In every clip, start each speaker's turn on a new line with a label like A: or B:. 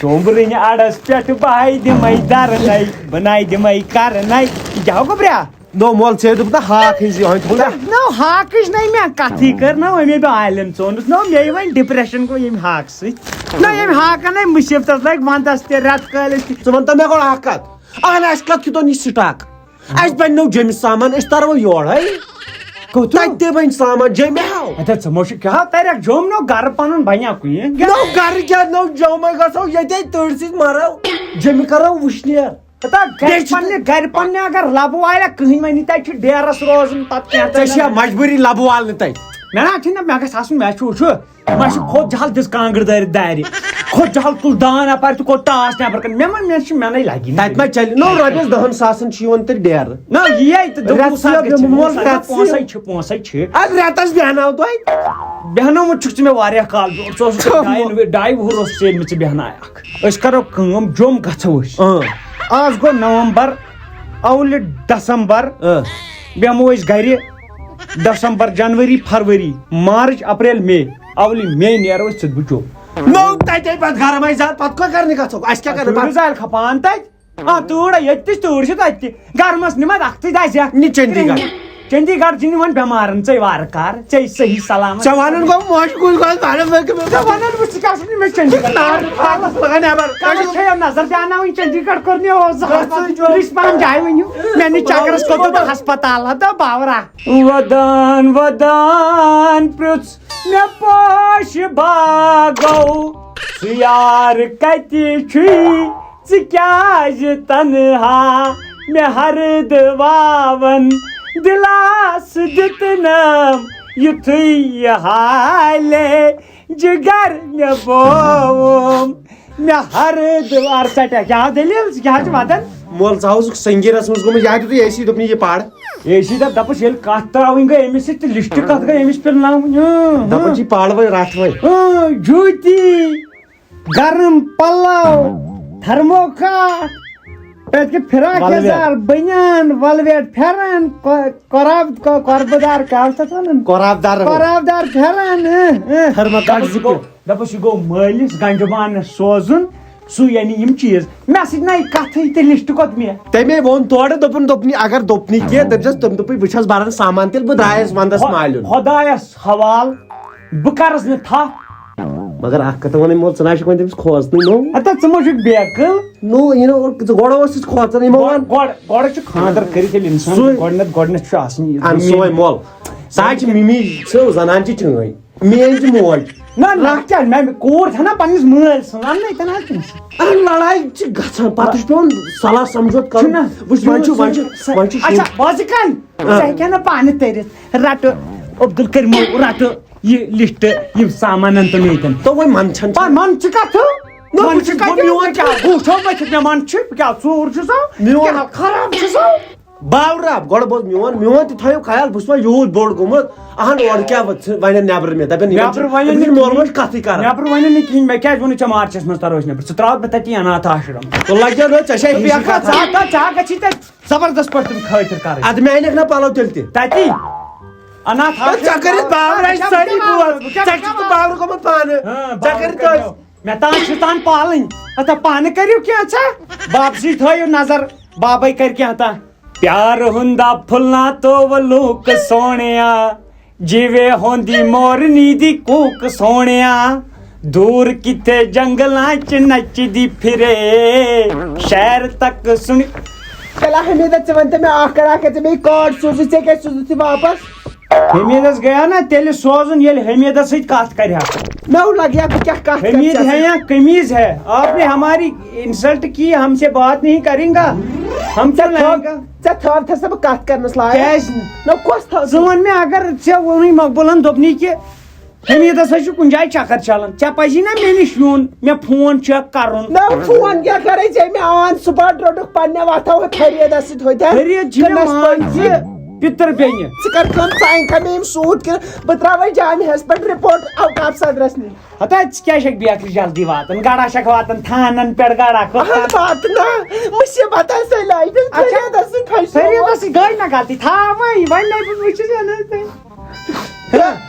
A: سومبرٕنۍ اَڈس پٮ۪ٹھ بہے دِمے درنَے بناے دِمے کرنَے یہِ کیٛاہ ہو گوٚبریا
B: نو مول ژےٚ دوٚپ نا ہاکھ ہِنٛز یِہوٚے تھوڑا
A: نو ہاکٕچ نَے مےٚ کَتھٕے کٔر نہ وۄنۍ مےٚ عالِم ژوٚنُس نو مےٚ وۄنۍ ڈِپریشن گوٚو ییٚمہِ ہاکہٕ سۭتۍ نہ ییٚمہِ ہاکَن نَے مُصیبتس لگہِ وَندَس تہِ رٮ۪تہٕ کٲلِس تہِ
B: ژٕ وَن تا مےٚ گۄڈٕ اکھ کتھ اہن اَسہِ کتھ کھیوٚتن یہِ سٹاک اَسہِ بنہِ جیٚمہِ سامان أسۍ ترو یورے تتہِ تہِ بنہِ سامان جیٚمہِ ہاو
A: ژٕ مو چھُ کیٛاہ تَریکھ جوٚم نو گرٕ پَنُن بنیا کُنہِ
B: نو گرٕ کیٛاہ نو جوٚمے گژھو ییٚتے تٔڑۍ سۭتۍ مرو جیٚمہِ کرو وٕشنیر
A: گرِ پننہِ اگر لبہٕ والیا کٕہٕنۍ وَنہِ تَتہِ چھُ ڈیرس روزُن پتہٕ
B: ژےٚ
A: کیٛاہ
B: چھےٚ مجبوٗری لبہٕ والنہٕ تتہِ
A: مےٚ نہ چھُنہٕ مےٚ گژھِ آسُن مےٚ چھُ وٕچھو مےٚ چھُ کھوٚت جہل دِژ کانٛگٕر دٲرِتھ دارِ کھوٚت جہل تُل دان اپارِ تہٕ کوٚر ٹاس نٮ۪بر کَنہِ مےٚ چھُ مےٚ نَے لگی
B: تتہِ ما چلہِ نو رۄپیس 10,000 چھِ یِوان تیٚلہِ ڈیرٕ
A: نہ یی تہٕ پونٛسے چھِ پونٛسے چھِ
B: اَدٕ رٮ۪تس بیٚہناو تۄہہِ
A: بیٚہنومُت چھُکھ ژٕ مےٚ واریاہ کال برونٛٹھ ژٕ اوسُکھ 2 وُہُر اوس ژےٚ ژٕ بیٚہنایکھ أسۍ کرو کٲم جوٚم گژھو أسۍ آز گوٚو نومبر اولہِ دسمبر بیٚہمو أسۍ گرِ دسمبر جنؤری فرؤری مارٕچ اپریل مے اولہِ مے نیرو أسۍ ژٕ بہٕ جوٚم
B: نو تتے پتہٕ گرمے زیادٕ پتہٕ کیٛاہ کرنہِ گژھو اَسہِ کیٛاہ کرِ
A: زالہِ کھپان تتہِ تۭر ییٚتہِ تہِ تۭر چھِ تتہِ تہِ گرمس نِمت اکھتٕے دزِ
B: نہِ چنڈی گڑھ
A: چنڈی گڑھ چھِ نِوان بٮ۪مارن ژٕے وارٕ کار ژےٚ صحیح سلامت
B: ژےٚ وَنُن گوٚو موشہِ کُلۍ گوٚو
A: ژےٚ وَنان بہٕ ژٕ کیٛاہ چھُکھ مےٚ چنڈی گڑھ نظر دیٛاوناوٕنۍ چنڈی گڑھ کوٚر مےٚ رِش پہم جاے ؤنِو مےٚ نِش چکرس کوٚر ہسپتال ہتا باورا ودان ودان پرٛژھ مےٚ پوشہِ باغو ژٕ یار کتہِ چھُے ژٕ کیٛازِ تنہا مےٚ ہرد واون دِلاس دیُتنم یُتھُے یہِ حالے جگر مےٚ بوم مےٚ ہرد وار ژٹیا کیٛاہ دٔلیٖل ژٕ کیٛاہ چھُ ودان
B: مول ژٕ اوسُکھ سنگیٖنس منٛز گوٚمُت یا دیُتُے اے سی دوٚپنہِ یہِ پر
A: اے سی دپُس ییٚلہِ کتھ تراوٕنۍ گٔے أمِس سۭتۍ تہٕ لسٹ کتھ گٔے أمِس پِلناوٕنۍ
B: دپان چھِ پاڑ وۄنۍ رٹھ وۄنۍ
A: جوٗتی گرم پلو تھرمو کاٹ پٮ۪تھ فِراک یزار بٔنیان ولویٹ پھٮ۪رن قۄربہٕ کیٛاہ اوس تتھ ونان قۄرابدار پھٮ۪رن دپُس یہِ گوٚو مٲلِس گنجہِ بانس سوزُن سُے یعنی یِم چیٖز مےٚ سۭتۍ نَے کتھٕے تہٕ لسٹ کوٚت مےٚ
B: تمے ووٚن تورٕ دوٚپُن اگر دوٚپنہِ کینٛہہ دٔپزٮ۪س تٔمۍ دوٚپُے بہٕ چھس بران سامان تیٚلہِ بہٕ درٛایس ونٛدس مالیُن
A: خۄدایس حوال بہٕ کرس نہٕ تھپھ
B: مگر اکھ کتھ ونے مول ژٕ نہ چھُکھ وۄنۍ تٔمِس کھوژنٕے نو
A: ہتا ژٕ ما چھُکھ بیقل
B: نو یہِ نو ژٕ گۄڈٕ اوسُس کھوژان یِمو ووٚن
A: گۄڈٕ چھُ خانٛدر کٔرِتھ ییٚلہِ اِنسان گۄڈٕنیتھ چھُ آسان
B: اہن سوے مول سۄ حظ چھِ مِمی ژٕ زنان چھِ چٲنۍ میٲنۍ چھِ موج
A: نہ کیٛاہ مےٚ کوٗر تھانا پننِس مٲلۍ سٕنٛز اننَے تہِ نہ حظ تٔمِس
B: لڑایہِ چھِ گژھان پتہٕ چھُ پیٚوان صلاح سمجھوت کرُن
A: اچھا بازٕ کن ژٕ ہیٚکہِ نہٕ پانہٕ تٔرِتھ رٹہٕ عبدل کریمو رٹہٕ یہِ لسٹ یِم سامانن تہٕ میتن
B: تو وۄنۍ منٛدچھان
A: منٛد چھِ کتھٕ مےٚ منٛد چھِ کیٛاہ ژوٗر چھُ سا خراب چھُ سا
B: باوراب گۄڈٕ بوز میون تہِ تھٲیِو خیال بہٕ چھُس وۄنۍ یوٗت بوٚڑ گوٚمُت اہن اورٕ کیٛاہ ونن نیبرٕ مےٚ دپن مول موج کتھٕے کران
A: نیبرٕ ونن نہٕ کِہینۍ مےٚ کیٛازِ ووٚنُے ژےٚ مارچس منٛز ترو أسۍ نیبر ژٕ تراوکھ بہٕ تتی اناتھ آشرم
B: تو لگہِ نہٕ ژےٚ چھے
A: ژٕ گژھی تتہِ زبردست پٲٹھۍ تِم خٲطر کرٕنۍ
B: ادٕ مےٚ انکھ نا پلو تیٚلہِ تہِ
A: تتی اناتھ
B: ژےٚ کٔرِتھ باورٕ اَسہِ سٲری بوز ژےٚ چھُکھ نہٕ باورٕ گوٚمُت پانہٕ ژےٚ کٔرِتھ
A: مےٚ تانۍ چھِ تان پالٕنۍ ہتا پانہٕ کٔرِو کینٛہہ ژےٚ بابسٕے تھٲیِو نظر بابے کر کینٛہہ تا پیار ہُندا پھُلنا تو لوک سونیا جیوے ہوندی مورنی دی کوک سونیا دور کِتھے جنگلاں چ نچدی پھرے شہر تک سُن
C: چلا حمیدہ ژٕ وَنتہٕ مےٚ اکھ کَتھ ژےٚ مےٚ کارڈ سوٗزُتھ ژےٚ کیٛازِ سوٗزُتھ یہِ واپس
A: حمیدس گیا نا تیٚلہِ سوزُن ییٚلہِ حمیدس سۭتۍ کتھ کرِ ہا
C: مےٚ لگیا بہٕ کیٛاہ کتھ
A: حمید ہے یا قمیض ہے آپ نے ہماری انسلٹ کی ہم سے بات نہیں کریں گا ہم چل رہیں گا
C: ژےٚ تھٲوتھس بہٕ کتھ کرنس لایق نہ کۄس تھٲو
A: ژٕ وَن مےٚ اگر ژےٚ ووٚنُے مقبوٗلن دوٚپنٕے کہِ حمیدس حظ چھُ کُنہِ جایہِ چکر چلان ژےٚ پزی نا مےٚ نِش یُن مےٚ فون چیک کرُن
C: نہ فون کیٛاہ کرے ژےٚ مےٚ آن سُپاٹ روٚٹُکھ پننہِ وتھو فریٖدس سۭتۍ ہوٚتٮ۪ن
A: فرید چھِ مےٚ ماجہِ پِتٕر بیٚنہِ
C: ژٕ کر کٲم ژٕ انکھا مےٚ یِم سوٗٹ کِنہٕ بہٕ تراوے جامعہس پٮ۪ٹھ رِپورٹ اوقاف صدرس نِش
A: ہتا ژٕ کیٛاہ چھکھ بیکرِ جلدی واتان گڑا چھکھ واتان تھانن پٮ۪ٹھ گڑا
C: بات نہ مُصیبت آسہِ لایٹس فریٖدس سۭتۍ
A: فریدس سۭتۍ گٔے نہ غلطی تھاوے وۄنۍ نَے بہٕ وٕچھِس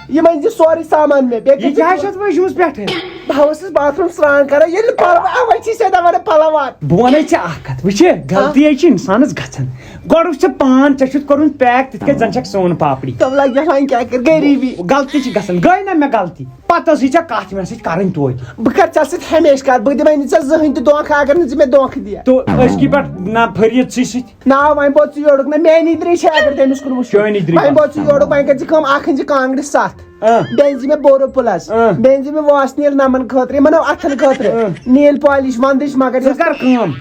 C: یِمن دِ سورُے سامان مےٚ
A: یہِ کیٛاہ چھَتھ وٕچھمٕژ پٮ۪ٹھٕ
C: بہٕ باتھ روٗم سرٛان کران ییٚلہِ پلو اوے چھِ ژےٚ دپان پلوان
A: بہٕ ونے ژےٚ اکھ کتھ وٕچھ غلطی چھِ انسانس گژھان گۄڈٕ وٕچھ ژےٚ پان ژےٚ چھُتھ کوٚرمُت پیک تِتھ کٔنۍ زن چھکھ سون پاپڑی
C: تِم لگہِ وۄنۍ کیٛاہ کر غریٖبی
A: غلطی چھِ گژھان گٔے نہ مےٚ غلطی پتہٕ ٲسٕے ژےٚ کتھ مےٚ سۭتۍ کرٕنۍ توتہِ
C: بہٕ کرٕ ژےٚ سۭتۍ ہمیشہٕ کتھ بہٕ دِمے نہٕ ژےٚ زٕہٕنۍ تہِ دھوکہٕ اگر نہٕ ژٕ مےٚ دھوکہٕ دِکھ
A: تو أزکی پٮ۪ٹھ نہ فرید ژٕے سۭتۍ
C: نا وۄنۍ بوٚد ژٕ یورُک نہ میٛٲنی درٛے چھِ اگر تٔمِس کُن وٕچھو
A: چٲنی درٛے
C: وۄنۍ بوٚد ژٕ یورُک وۄنۍ کر ژٕ کٲم اکھ أنۍ زِ کانٛگرِ 7 بیٚیہِ أنۍ زِ مےٚ بورو پٕلس بیٚیہِ أنۍ زِ مےٚ واسنیٖل نمن خٲطرٕ یِمن اتھن خٲطرٕ نیل پالش ونٛدٕچ مگر
A: ژٕ کر کٲم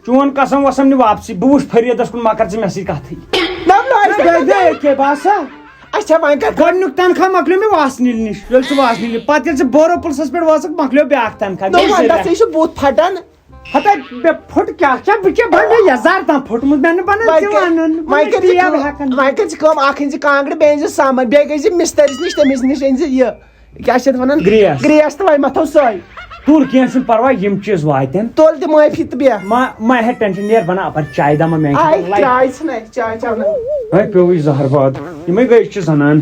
A: چون قسم وسم نہِ واپسی بہٕ وٕچھ فریدس کُن ما کر ژٕ مےٚ سۭتۍ کتھٕے باسا
C: اچھا وۄنۍ کر
A: گۄڈنیُک تنخواہ مۄکلیو مےٚ واسنیٖل نِش ییٚلہِ ژٕ واسنیٖل پتہٕ ییٚلہِ ژٕ بورو پُلسس پٮ۪ٹھ وٲژٕکھ مۄکلیو بیاکھ تنخواہ
C: ژےٚ چھُ بُتھ پھٹان
A: ہتا مےٚ پھُٹ کیٛاہ کیٛاہ بہٕ کیٛاہ مےٚ یزار تام پھُٹمُت مےٚ نہٕ بنان ژٕ وَنُن
C: وۄنۍ کر ژٕ کٲم اکھ أنۍ زِ کانٛگرِ بیٚیہِ أنۍ زِ سامان بیٚیہِ گٔے زِ مِسترِس نِش تٔمِس نِش أنۍ زِ یہِ کیٛاہ چھِ اتھ ونان
A: گریس
C: تہٕ وۄنۍ متھو سۄے
A: تُل کینٛہہ چھُنہٕ پرواے یِم چیٖز واتن
C: تُل تہِ معٲفی تہٕ بیٚہہ
A: ما ہے ٹینشن نیر بنا اپر چاے دما
C: آے چاے ژھٕنَے چاے چاوناو
A: پیوٚوُے زہر باد یِمے گٔے چھِ زنان